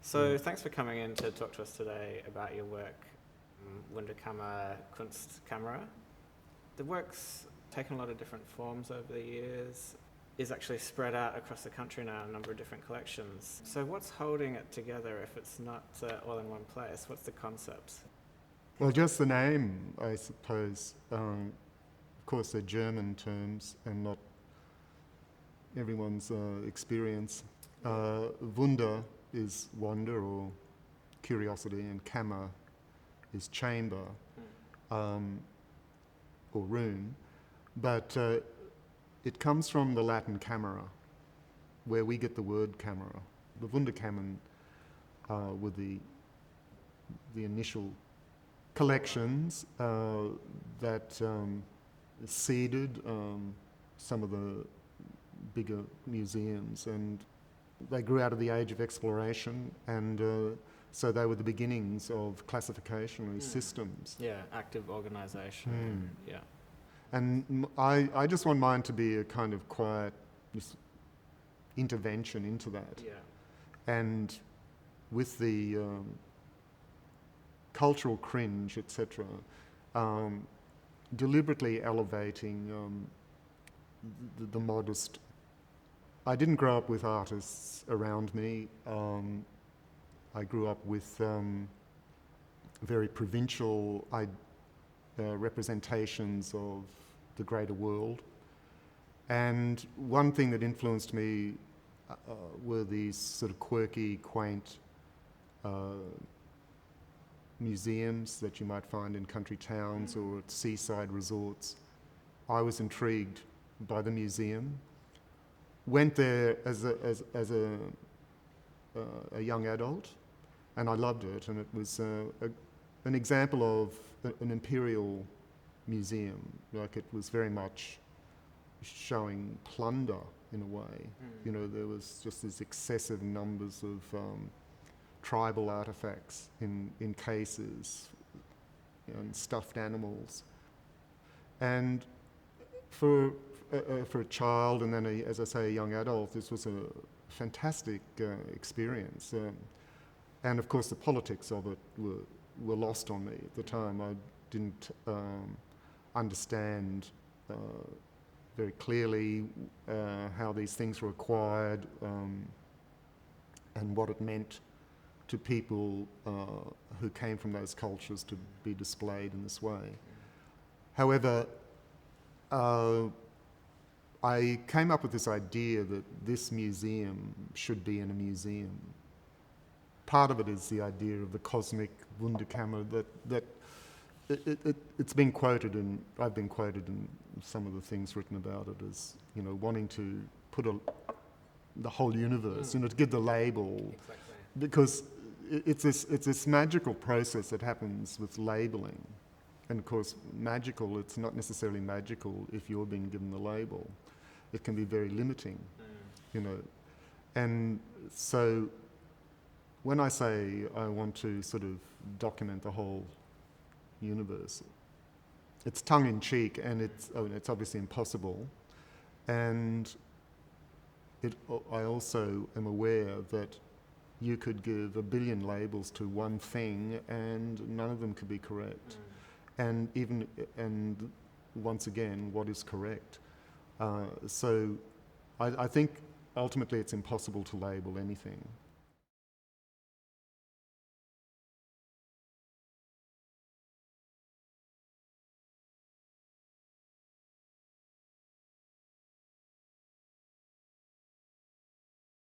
So thanks for coming in to talk to us today about your work, Wunderkammer, Kunstkamera. The work's taken a lot of different forms over the years, is actually spread out across the country now in a number of different collections. So what's holding it together if it's not all in one place? What's the concept? Well, just the name, I suppose. Of course, they're German terms and not everyone's experience. Wunder is wonder or curiosity, and Kammer is chamber or room. But it comes from the Latin camera, where we get the word camera. The Wunderkammer were the initial collections that seeded some of the bigger museums, and they grew out of the age of exploration, and so they were the beginnings of classificationary systems. Yeah, active organisation. Yeah. And I just want mine to be a kind of quiet intervention into that. Yeah. And with the cultural cringe, etc., deliberately elevating the modest. I didn't grow up with artists around me. I grew up with very provincial representations of the greater world. And one thing that influenced me were these sort of quirky, quaint museums that you might find in country towns or at seaside resorts. I was intrigued by the museum. Went there as a young adult, and I loved it. And it was an example of an imperial museum. Like, it was very much showing plunder in a way. You know, there was just these excessive numbers of tribal artifacts in cases and stuffed animals. And for a child, and then as I say, a young adult, this was a fantastic experience. And of course the politics of it were lost on me at the time. I didn't understand very clearly how these things were acquired and what it meant to people who came from those cultures to be displayed in this way. However, I came up with this idea that this museum should be in a museum. Part of it is the idea of the cosmic Wunderkammer that it's been quoted, and I've been quoted in some of the things written about it as, you know, wanting to put the whole universe, you know, to give the label. Exactly. Because it's this magical process that happens with labeling. And of course, magical, it's not necessarily magical if you're being given the label. It can be very limiting, you know. And so when I say I want to sort of document the whole universe, it's tongue-in-cheek, and it's obviously impossible. And I also am aware that you could give 1 billion labels to one thing and none of them could be correct. And once again, what is correct? So I think ultimately it's impossible to label anything.